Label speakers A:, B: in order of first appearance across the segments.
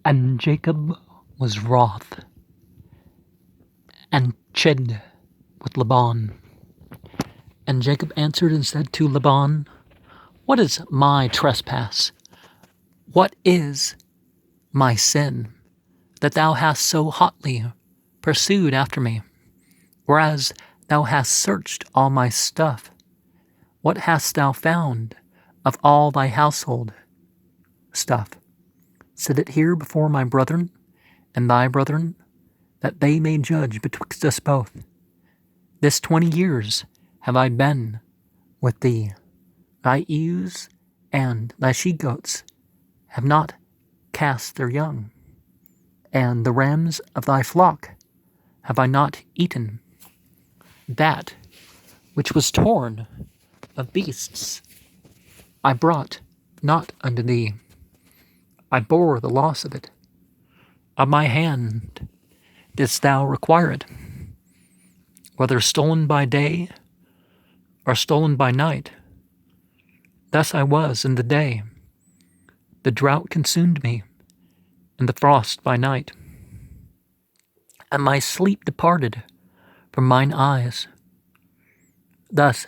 A: And Jacob was wroth, and chid with Laban. And Jacob answered and said to Laban, What is my trespass? What is my sin, that thou hast so hotly pursued after me, whereas thou hast searched all my stuff? What hast thou found of all thy household stuff? Set it here before my brethren and thy brethren, that they may judge betwixt us both. This 20 years have I been with thee. Thy ewes and thy she-goats have not cast their young, and the rams of thy flock have I not eaten. That which was torn of beasts I brought not unto thee. I bore the loss of it. Of my hand didst thou require it, whether stolen by day or stolen by night. Thus I was in the day. The drought consumed me, and the frost by night. And my sleep departed from mine eyes. Thus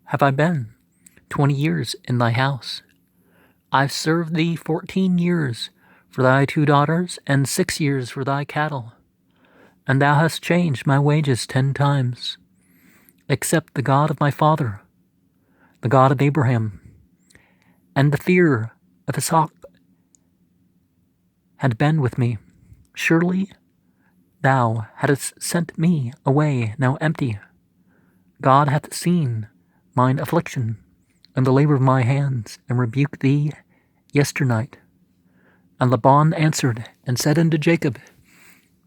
A: have I been 20 years in thy house. I've served thee 14 years for thy 2 daughters, and 6 years for thy cattle. And thou hast changed my wages 10 times, except the God of my father, the God of Abraham, and the fear of Isaac had been with me. Surely thou hadst sent me away now empty. God hath seen mine affliction and the labor of my hands, and rebuked thee yesternight. And Laban answered and said unto Jacob,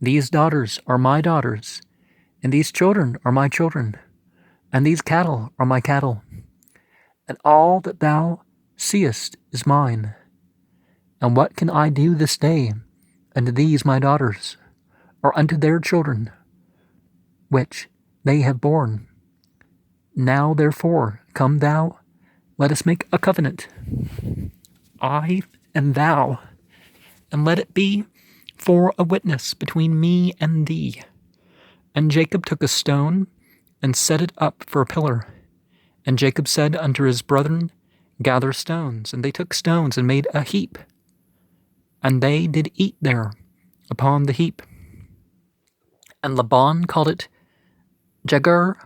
A: These daughters are my daughters, and these children are my children, and these cattle are my cattle, and all that thou seest is mine. And what can I do this day unto these my daughters, or unto their children, which they have borne? Now therefore come thou, let us make a covenant, I and thou, and let it be for a witness between me and thee. And Jacob took a stone, and set it up for a pillar. And Jacob said unto his brethren, Gather stones. And they took stones, and made a heap. And they did eat there upon the heap. And Laban called it Jegar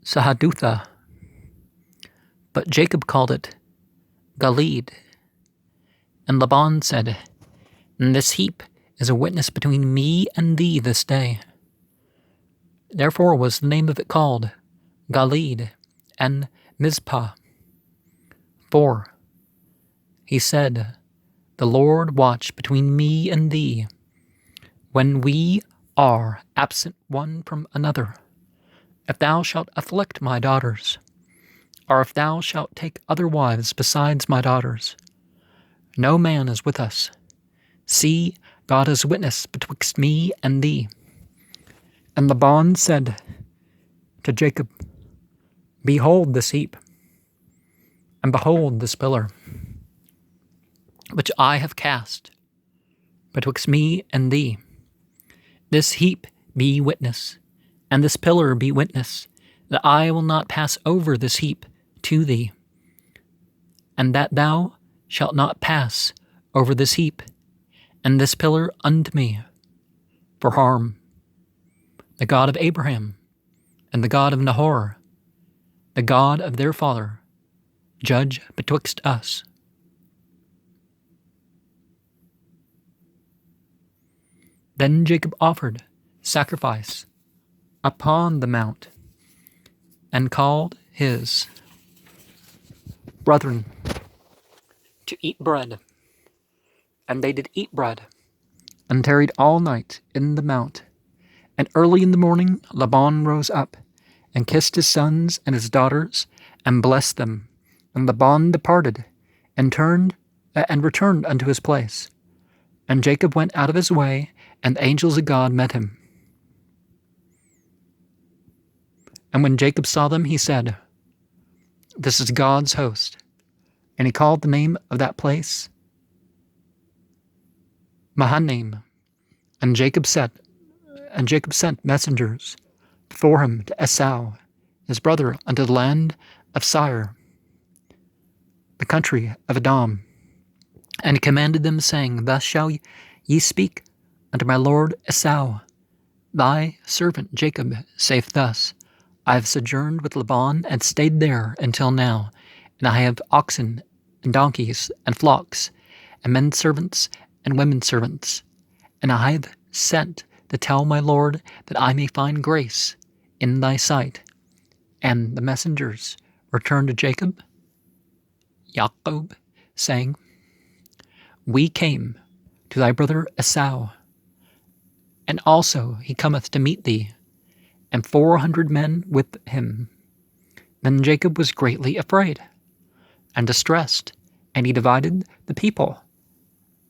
A: Sahadutha, but Jacob called it Galeed. And Laban said, This heap is a witness between me and thee this day. Therefore was the name of it called Galeed and Mizpah. For he said, The Lord watch between me and thee, when we are absent one from another. If thou shalt afflict my daughters, or if thou shalt take other wives besides my daughters, no man is with us. See, God is witness betwixt me and thee. And Laban said to Jacob, Behold this heap, and behold this pillar, which I have cast betwixt me and thee. This heap be witness, and this pillar be witness, that I will not pass over this heap to thee, and that thou shalt not pass over this heap and this pillar unto me for harm. The God of Abraham and the God of Nahor, the God of their father, judge betwixt us. Then Jacob offered sacrifice upon the mount, and called his brethren to eat bread. And they did eat bread, and tarried all night in the mount. And early in the morning Laban rose up, and kissed his sons and his daughters, and blessed them. And Laban departed, and returned unto his place. And Jacob went out of his way, and the angels of God met him. And when Jacob saw them, he said, This is God's host. And he called the name of that place Mahanaim. And Jacob sent messengers before him to Esau, his brother, unto the land of Seir, the country of Edom, and commanded them, saying, Thus shall ye speak unto my lord Esau. Thy servant Jacob saith thus, I have sojourned with Laban, and stayed there until now, and I have oxen, and donkeys, and flocks, and men servants, and women servants, and I have sent to tell my lord that I may find grace in thy sight. And the messengers returned to Jacob, saying, We came to thy brother Esau, and also he cometh to meet thee, and 400 men with him. Then Jacob was greatly afraid and distressed, and he divided the people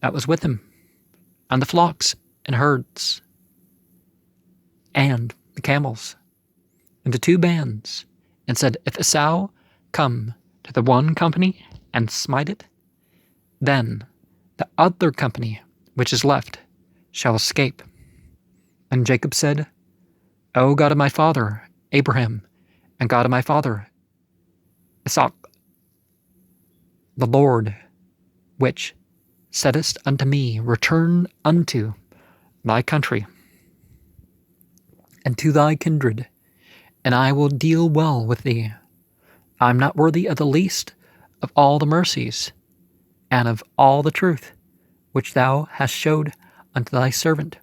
A: that was with him, and the flocks and herds, and the camels, into 2 bands, and said, If Esau come to the one company and smite it, then the other company which is left shall escape. And Jacob said, O God of my father Abraham, and God of my father Isaac, the Lord which saidst unto me, Return unto thy country and to thy kindred, and I will deal well with thee. I am not worthy of the least of all the mercies and of all the truth which thou hast showed unto thy servant.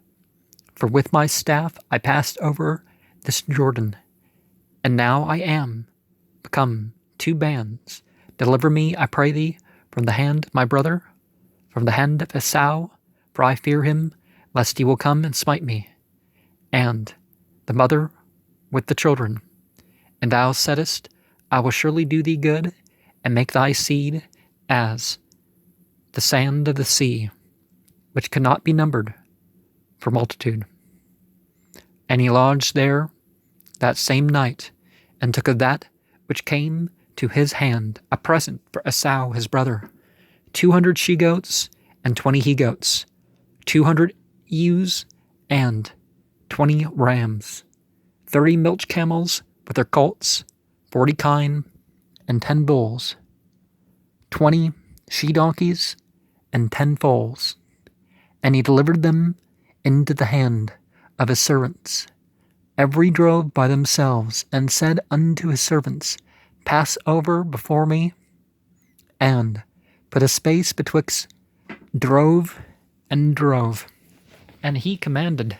A: For with my staff I passed over this Jordan, and now I am become 2 bands. Deliver me, I pray thee, from the hand of my brother, from the hand of Esau, for I fear him, lest he will come and smite me, and the mother with the children. And thou saidst, I will surely do thee good, and make thy seed as the sand of the sea, which cannot be numbered for multitude. And he lodged there that same night, and took of that which came to his hand a present for Esau his brother, 200 she-goats and 20 he-goats, 200 ewes and 20 rams, 30 milch camels with their colts, 40 kine, and 10 bulls, 20 she-donkeys, and 10 foals. And he delivered them into the hand of his servants, every drove by themselves, and said unto his servants, Pass over before me, and put a space betwixt drove and drove. And he commanded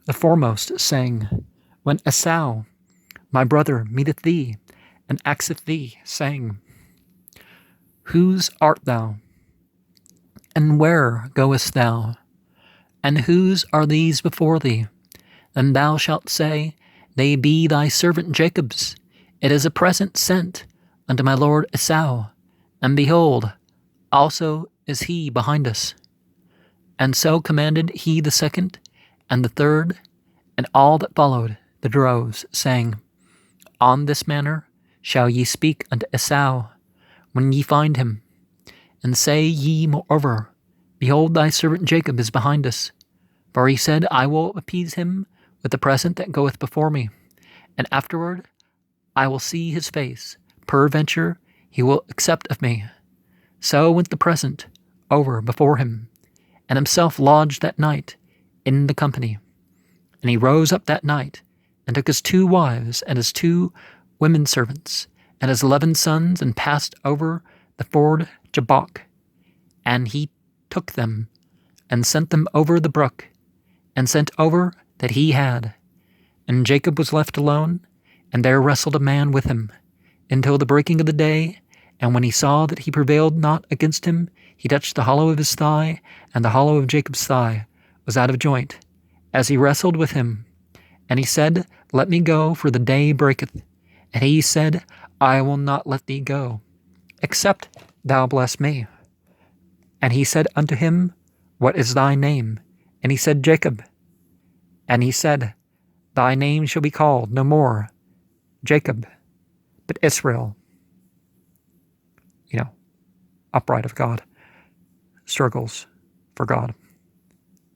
A: the foremost, saying, When Esau, my brother, meeteth thee, and asketh thee, saying, Whose art thou? And where goest thou? And whose are these before thee? Then thou shalt say, They be thy servant Jacob's. It is a present sent unto my lord Esau. And behold, also is he behind us. And so commanded he the second, and the third, and all that followed the droves, saying, On this manner shall ye speak unto Esau, when ye find him. And say ye moreover, Behold, thy servant Jacob is behind us. For he said, I will appease him with the present that goeth before me, and afterward I will see his face. Peradventure he will accept of me. So went the present over before him, and himself lodged that night in the company. And he rose up that night, and took his 2 wives, and his 2 women servants, and his 11 sons, and passed over the ford Jabbok. And he took them, and sent them over the brook, and sent over that he had. And Jacob was left alone, and there wrestled a man with him, until the breaking of the day. And when he saw that he prevailed not against him, he touched the hollow of his thigh, and the hollow of Jacob's thigh was out of joint, as he wrestled with him. And he said, Let me go, for the day breaketh. And he said, I will not let thee go, except thou bless me. And he said unto him, What is thy name? And he said, Jacob. And he said, Thy name shall be called no more Jacob, but Israel. Upright of God struggles for God.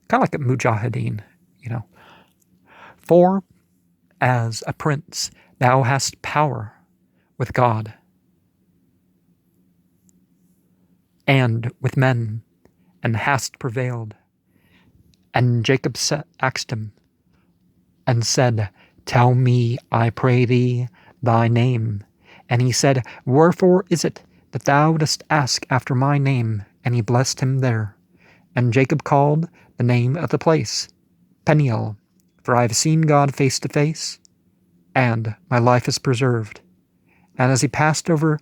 A: Kind of like a mujahideen, For as a prince thou hast power with God and with men, and hast prevailed. And Jacob asked him, and said, Tell me, I pray thee, thy name. And he said, Wherefore is it that thou dost ask after my name? And he blessed him there. And Jacob called the name of the place Peniel, for I have seen God face to face, and my life is preserved. And as he passed over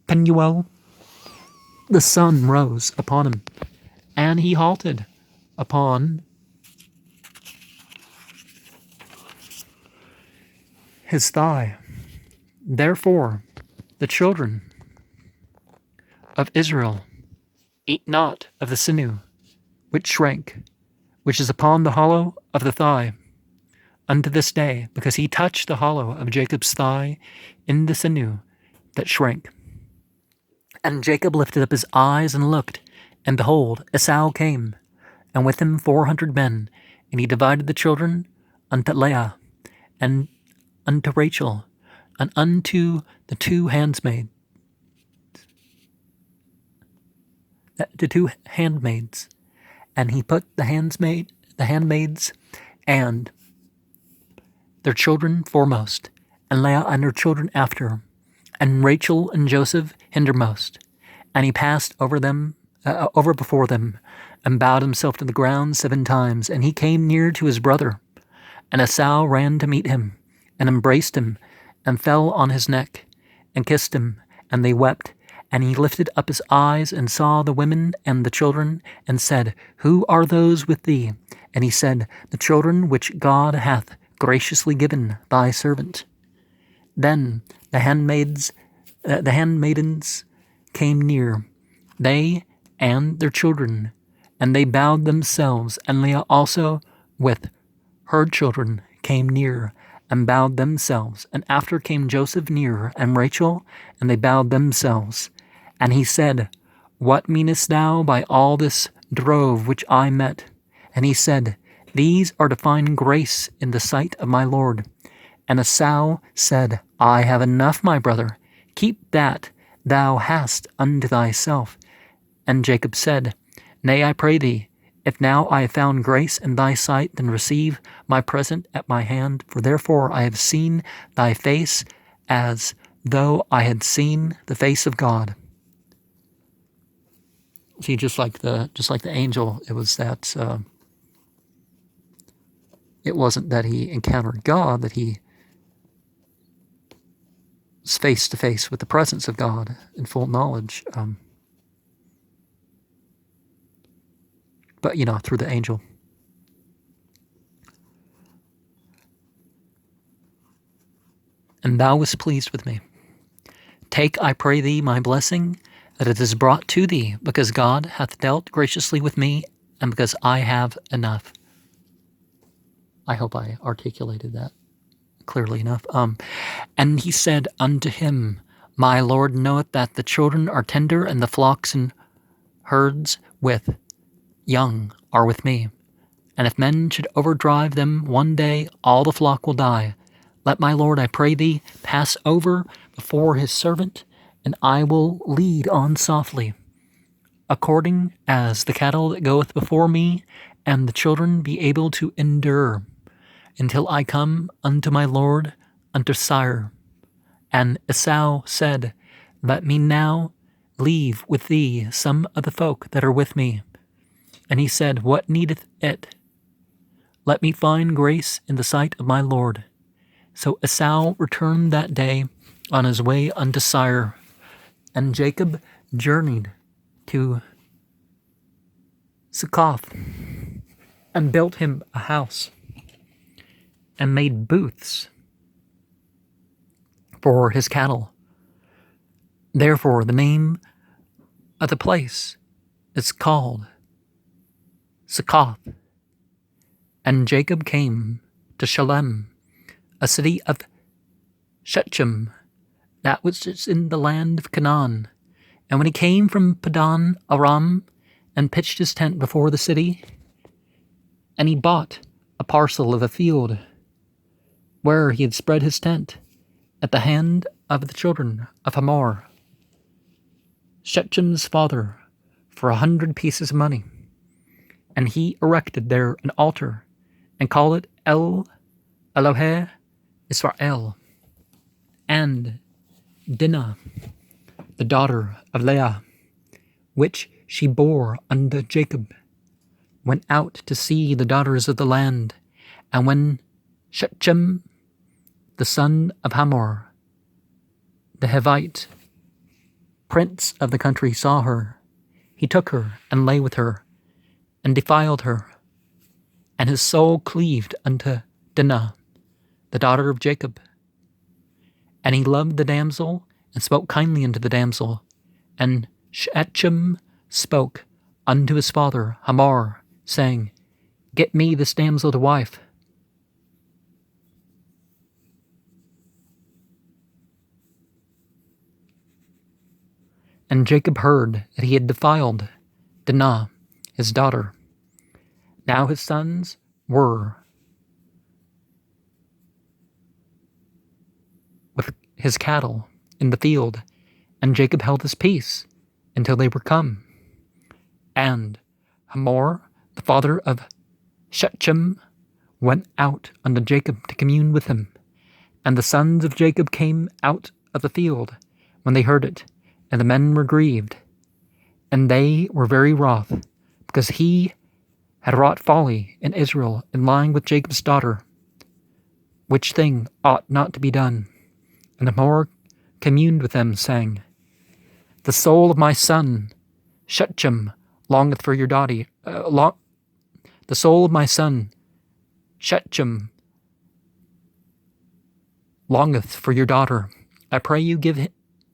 A: Penuel, the sun rose upon him, and he halted upon his thigh. Therefore the children of Israel eat not of the sinew which shrank, which is upon the hollow of the thigh, unto this day, because he touched the hollow of Jacob's thigh in the sinew that shrank. And Jacob lifted up his eyes and looked, and behold, Esau came, and with him 400 men, and he divided the children unto Leah, and unto Rachel, and unto the two handmaids, and he put the handmaids and their children foremost, and Leah and her children after, and Rachel and Joseph hindermost. And he passed over before them, and bowed himself to the ground 7 times. And he came near to his brother, and Esau ran to meet him, and embraced him, and fell on his neck, and kissed him, and they wept. And he lifted up his eyes, and saw the women and the children, and said, Who are those with thee? And he said, The children which God hath graciously given thy servant. Then the handmaidens came near, they and their children, and they bowed themselves, and Leah also with her children came near, and bowed themselves. And after came Joseph near, and Rachel, and they bowed themselves. And he said, What meanest thou by all this drove which I met? And he said, These are to find grace in the sight of my Lord. And Esau said, I have enough, my brother. Keep that thou hast unto thyself. And Jacob said, Nay, I pray thee, if now I have found grace in thy sight, then receive my present at my hand. For therefore I have seen thy face as though I had seen the face of God. See, just like the angel, it was that it wasn't that he encountered God, that he was face to face with the presence of God in full knowledge. But through the angel. And thou wast pleased with me. Take, I pray thee, my blessing, that it is brought to thee, because God hath dealt graciously with me, and because I have enough. I hope I articulated that clearly enough. And he said unto him, My Lord knoweth that the children are tender, and the flocks and herds with young are with me. And if men should overdrive them one day, all the flock will die. Let my Lord, I pray thee, pass over before his servant, and I will lead on softly, according as the cattle that goeth before me, and the children be able to endure, until I come unto my Lord, unto Sire. And Esau said, Let me now leave with thee some of the folk that are with me. And he said, What needeth it? Let me find grace in the sight of my Lord. So Esau returned that day on his way unto Sire, and Jacob journeyed to Succoth, and built him a house, and made booths for his cattle. Therefore the name of the place is called Succoth. And Jacob came to Shalem, a city of Shechem, that which is in the land of Canaan. And when he came from Padan Aram, and pitched his tent before the city, and he bought a parcel of a field where he had spread his tent at the hand of the children of Hamor, Shechem's father, for 100 pieces of money. And he erected there an altar, and called it El Elohe Israel. And Dinah, the daughter of Leah, which she bore unto Jacob, went out to see the daughters of the land. And when Shechem, the son of Hamor, the Hivite, prince of the country, saw her, he took her and lay with her, and defiled her. And his soul cleaved unto Dinah, the daughter of Jacob. And he loved the damsel, and spoke kindly unto the damsel. And Shechem spoke unto his father Hamor, saying, Get me this damsel to wife. And Jacob heard that he had defiled Dinah, his daughter. Now his sons were with his cattle in the field, and Jacob held his peace until they were come. And Hamor, the father of Shechem, went out unto Jacob to commune with him. And the sons of Jacob came out of the field when they heard it, and the men were grieved. And they were very wroth, because he had wrought folly in Israel in lying with Jacob's daughter, which thing ought not to be done. And Hamor communed with them, saying, The soul of my son Shechem longeth for your daughter. The soul of my son Shechem longeth for your daughter. I pray you give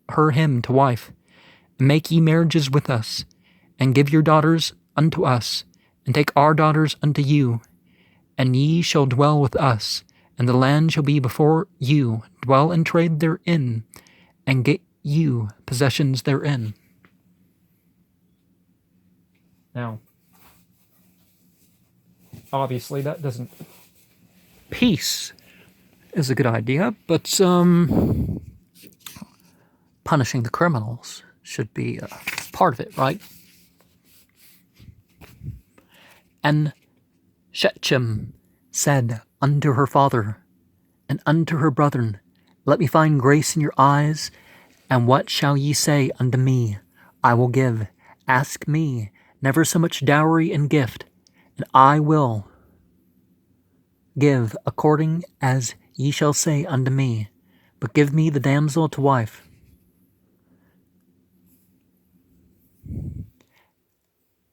A: her him to wife, and make ye marriages with us, and give your daughters unto us, and take our daughters unto you, and ye shall dwell with us, and the land shall be before you. Dwell and trade therein, and get you possessions therein. Now, obviously that doesn't... Peace is a good idea, but punishing the criminals should be part of it, right? And Shechem said unto her father and unto her brethren, Let me find grace in your eyes, and what shall ye say unto me? I will give. Ask me never so much dowry and gift, and I will give according as ye shall say unto me. But give me the damsel to wife.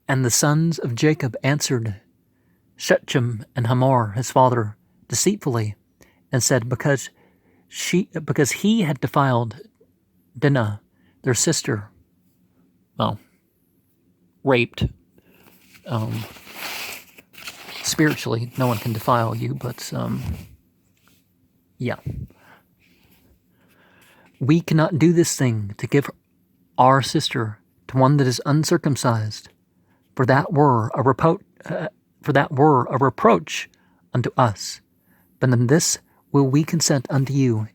A: And the sons of Jacob answered Shechem and Hamor his father deceitfully, and said, Because he had defiled Dinah, their sister, raped. Spiritually, no one can defile you, but yeah. We cannot do this thing to give our sister to one that is uncircumcised, for that were a reproach unto us. But in this will we consent unto you,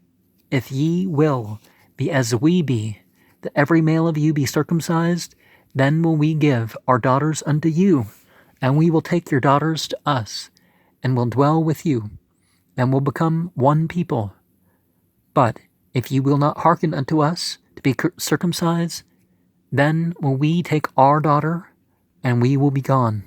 A: if ye will be as we be, that every male of you be circumcised, then will we give our daughters unto you, and we will take your daughters to us, and will dwell with you, and will become one people. But if ye will not hearken unto us to be circumcised, then will we take our daughter, and we will be gone.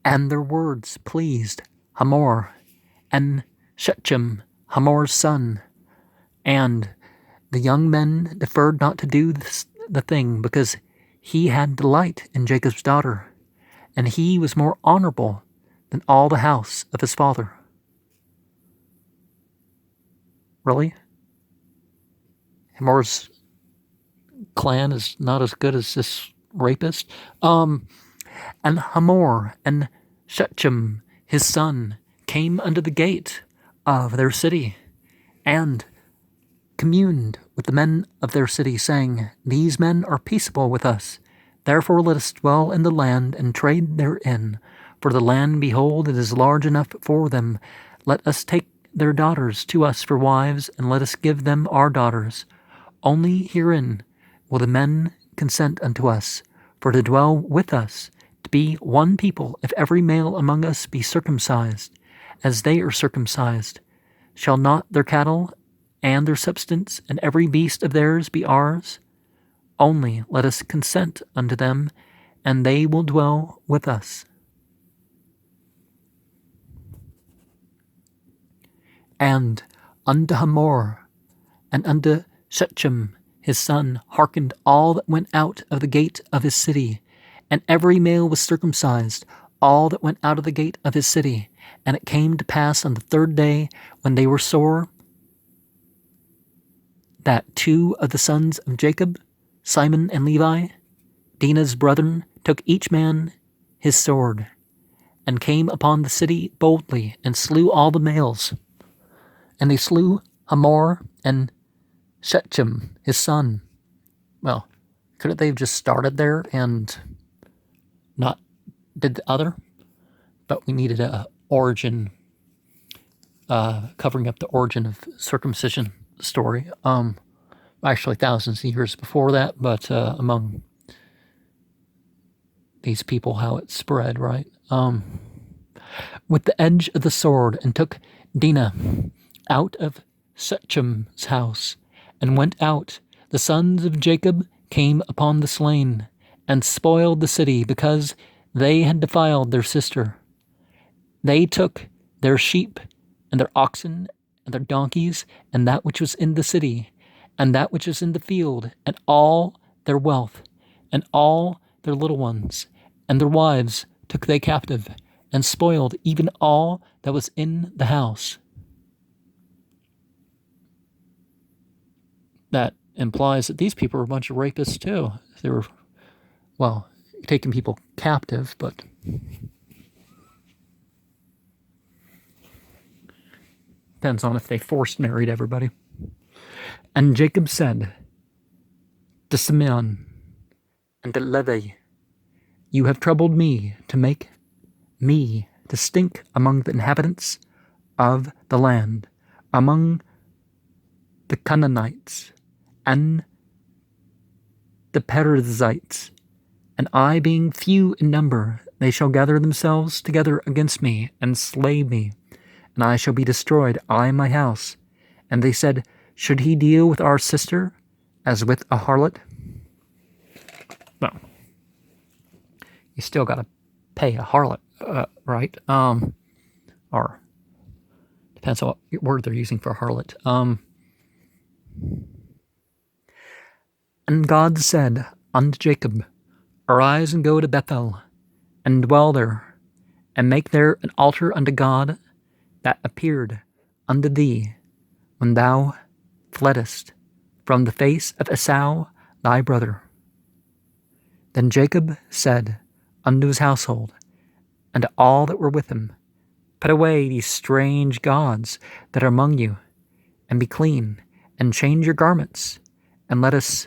A: And their words pleased Hamor and Shechem, Hamor's son. And the young men deferred not to do the thing, because he had delight in Jacob's daughter, and he was more honorable than all the house of his father. Really? Hamor's clan is not as good as this rapist? And Hamor and Shechem, his son, came unto the gate of their city, and communed with the men of their city, saying, These men are peaceable with us. Therefore let us dwell in the land and trade therein. For the land, behold, it is large enough for them. Let us take their daughters to us for wives, and let us give them our daughters. Only herein will the men consent unto us, for to dwell with us, to be one people, if every male among us be circumcised, as they are circumcised. Shall not their cattle and their substance and every beast of theirs be ours? Only let us consent unto them, and they will dwell with us. And unto Hamor and unto Shechem his son hearkened all that went out of the gate of his city, and every male was circumcised, all that went out of the gate of his city. And it came to pass on the third day, when they were sore, that two of the sons of Jacob, Simon and Levi, Dinah's brethren, took each man his sword, and came upon the city boldly, and slew all the males. And they slew Hamor and Shechem his son. Well, couldn't they have just started there and not did the other? But we needed a origin, covering up the origin of circumcision story. Actually thousands of years before that, but among these people, how it spread, right? With the edge of the sword, and took Dinah out of Shechem's house, and went out. The sons of Jacob came upon the slain, and spoiled the city, because they had defiled their sister. They took their sheep, and their oxen, and their donkeys, and that which was in the city, and that which was in the field, and all their wealth, and all their little ones, and their wives took they captive, and spoiled even all that was in the house. That implies that these people were a bunch of rapists too. They were, well, taking people captive, but depends on if they forced married everybody. And Jacob said to Simeon and to Levi, You have troubled me to make me to stink among the inhabitants of the land, among the Canaanites and the Perizzites, and I being few in number, they shall gather themselves together against me and slay me, and I shall be destroyed, I and my house. And they said, Should he deal with our sister as with a harlot? Well, you still got to pay a harlot, right? Or depends on what word they're using for harlot. And God said unto Jacob, Arise and go to Bethel, and dwell there, and make there an altar unto God that appeared unto thee when thou fleddest from the face of Esau thy brother. Then Jacob said unto his household, and to all that were with him, Put away these strange gods that are among you, and be clean, and change your garments, and let us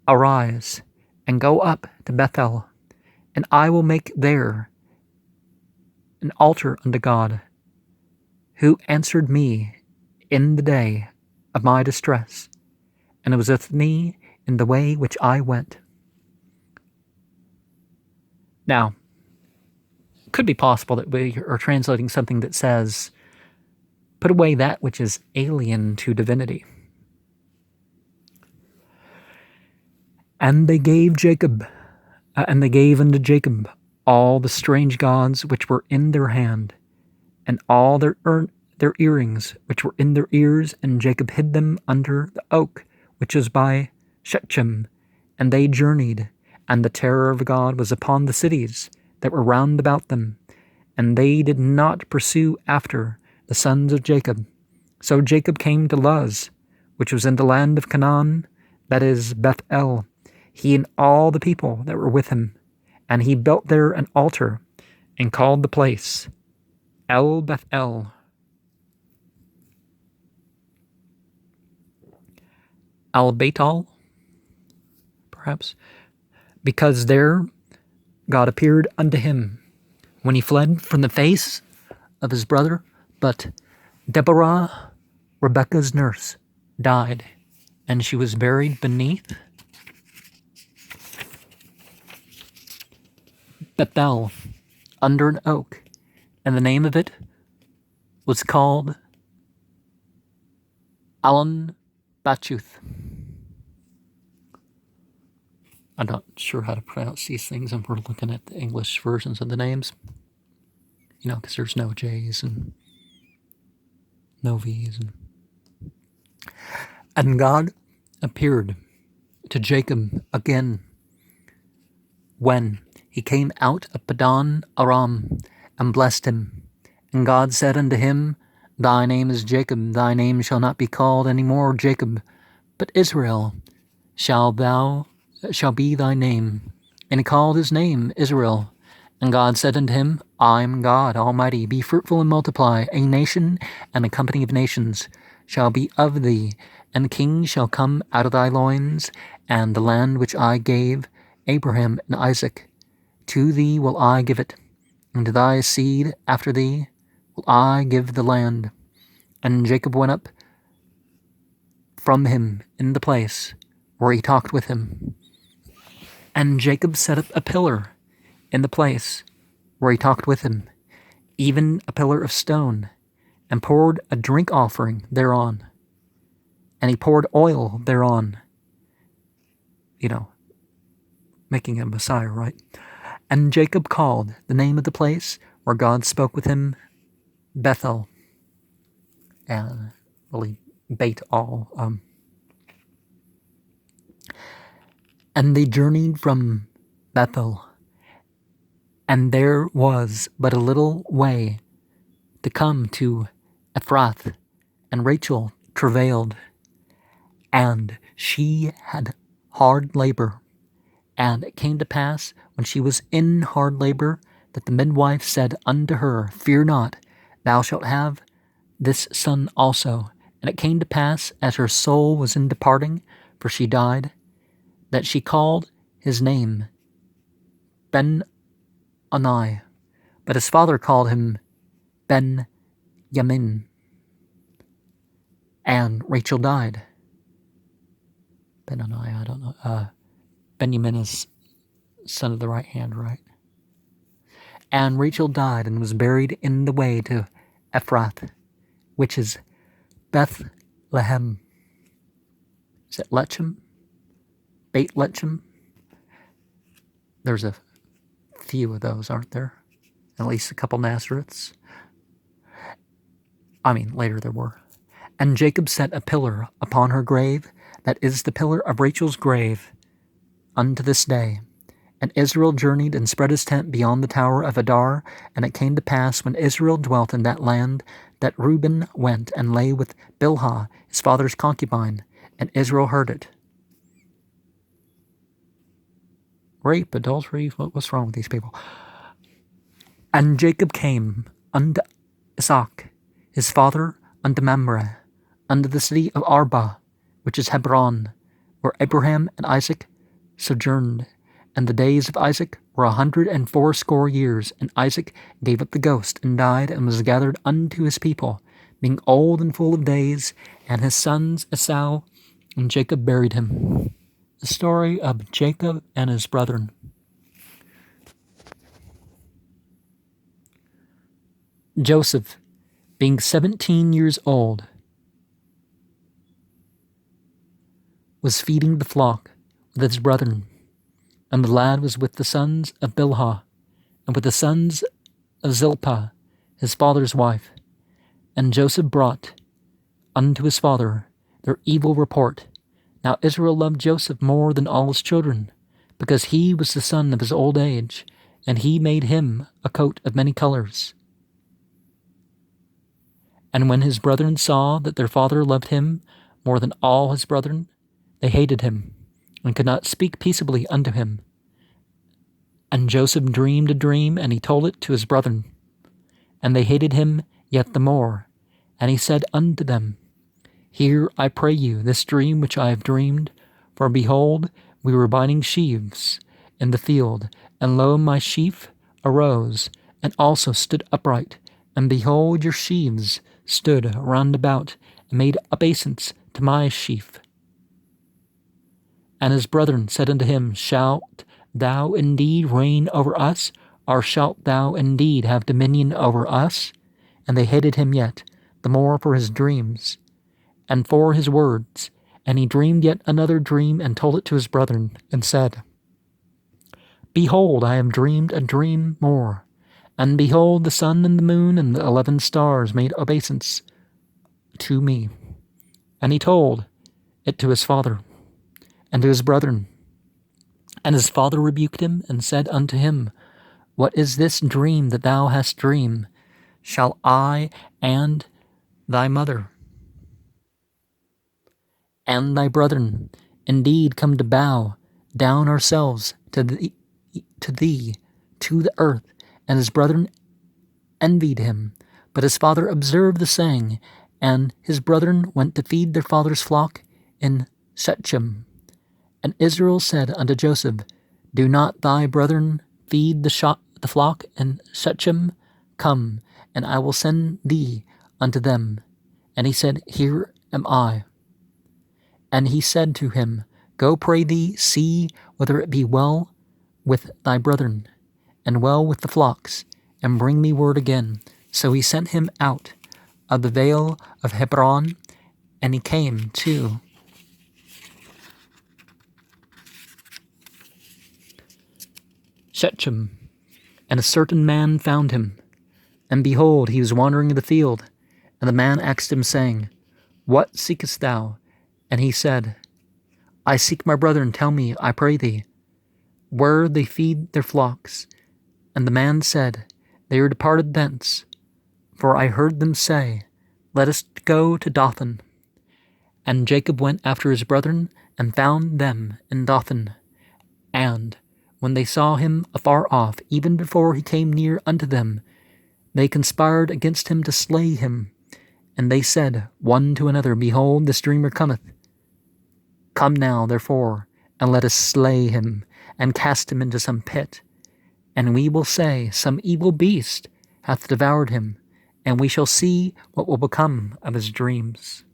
A: arise, and go up to Bethel, and I will make there an altar unto God, who answered me in the day of my distress, and was with me in the way which I went. Now, it could be possible that we are translating something that says, Put away that which is alien to divinity. And they gave unto Jacob all the strange gods which were in their hand, and all their earrings which were in their ears, and Jacob hid them under the oak which was by Shechem. And they journeyed, and the terror of God was upon the cities that were round about them, and they did not pursue after the sons of Jacob. So Jacob came to Luz, which was in the land of Canaan, that is Bethel, he and all the people that were with him. And he built there an altar, and called the place El Bethel. Al-Baital, perhaps, because there God appeared unto him when he fled from the face of his brother. But Deborah, Rebekah's nurse, died, and she was buried beneath Bethel under an oak, and the name of it was called Alon Bachuth. I'm not sure how to pronounce these things, and we're looking at the English versions of the names. Because there's no J's and no V's. And God appeared to Jacob again when he came out of Padan Aram and blessed him. And God said unto him, Thy name is Jacob, thy name shall not be called any more Jacob, but Israel shall be thy name. And he called his name Israel. And God said unto him, I am God Almighty, be fruitful and multiply. A nation and a company of nations shall be of thee, and kings shall come out of thy loins, and the land which I gave Abraham and Isaac, to thee will I give it, and to thy seed after thee will I give the land. And Jacob went up from him in the place where he talked with him. And Jacob set up a pillar in the place where he talked with him, even a pillar of stone, and poured a drink offering thereon. And he poured oil thereon. Making a Messiah, right? And Jacob called the name of the place where God spoke with him Bethel. And really Beit-al. And they journeyed from Bethel, and there was but a little way to come to Ephrath, and Rachel travailed, and she had hard labor. And it came to pass, when she was in hard labor, that the midwife said unto her, Fear not, thou shalt have this son also. And it came to pass, as her soul was in departing, for she died, that she called his name Ben-Ani, but his father called him Ben-Yamin. And Rachel died. Ben-Ani, I don't know. Benjamin is son of the right hand, right? And Rachel died and was buried in the way to Ephrath, which is Bethlehem. Is it Lechem? Beit Lechem? There's a few of those, aren't there? At least a couple Nazareths. Later there were. And Jacob set a pillar upon her grave, that is the pillar of Rachel's grave, unto this day. And Israel journeyed and spread his tent beyond the tower of Adar. And it came to pass, when Israel dwelt in that land, that Reuben went and lay with Bilhah, his father's concubine, and Israel heard it. Rape, adultery, what's wrong with these people? And Jacob came unto Isaac, his father, unto Mamre, unto the city of Arba, which is Hebron, where Abraham and Isaac sojourned. And the days of Isaac were 180 years, and Isaac gave up the ghost, and died, and was gathered unto his people, being old and full of days, and his sons Esau and Jacob buried him. The story of Jacob and his brethren. Joseph, being 17 years old, was feeding the flock with his brethren, and the lad was with the sons of Bilhah, and with the sons of Zilpah, his father's wife. And Joseph brought unto his father their evil report. Now Israel loved Joseph more than all his children, because he was the son of his old age, and he made him a coat of many colors. And when his brethren saw that their father loved him more than all his brethren, they hated him, and could not speak peaceably unto him. And Joseph dreamed a dream, and he told it to his brethren. And they hated him yet the more. And he said unto them, Hear, I pray you, this dream which I have dreamed. For behold, we were binding sheaves in the field, and lo, my sheaf arose, and also stood upright. And behold, your sheaves stood round about, and made obeisance to my sheaf. And his brethren said unto him, Shalt thou indeed reign over us, or shalt thou indeed have dominion over us? And they hated him yet the more for his dreams, and for his words. And he dreamed yet another dream, and told it to his brethren, and said, Behold, I have dreamed a dream more. And behold, the sun and the moon and the 11 stars made obeisance to me. And he told it to his father and to his brethren. And his father rebuked him, and said unto him, What is this dream that thou hast dreamed? Shall I and thy mother and thy brethren indeed come to bow down ourselves to thee, to the earth? And his brethren envied him. But his father observed the saying, and his brethren went to feed their father's flock in Shechem. And Israel said unto Joseph, Do not thy brethren feed the flock in Shechem? Come, and I will send thee unto them. And he said, Here am I. And he said to him, Go, pray thee, see whether it be well with thy brethren, and well with the flocks, and bring me word again. So he sent him out of the vale of Hebron, and he came to Shechem. And a certain man found him, and behold, he was wandering in the field. And the man asked him, saying, What seekest thou? And he said, I seek my brethren, tell me, I pray thee, where they feed their flocks. And the man said, They are departed thence, for I heard them say, Let us go to Dothan. And Jacob went after his brethren, and found them in Dothan. And when they saw him afar off, even before he came near unto them, they conspired against him to slay him. And they said one to another, Behold, this dreamer cometh. Come now, therefore, and let us slay him, and cast him into some pit. And we will say, Some evil beast hath devoured him, and we shall see what will become of his dreams.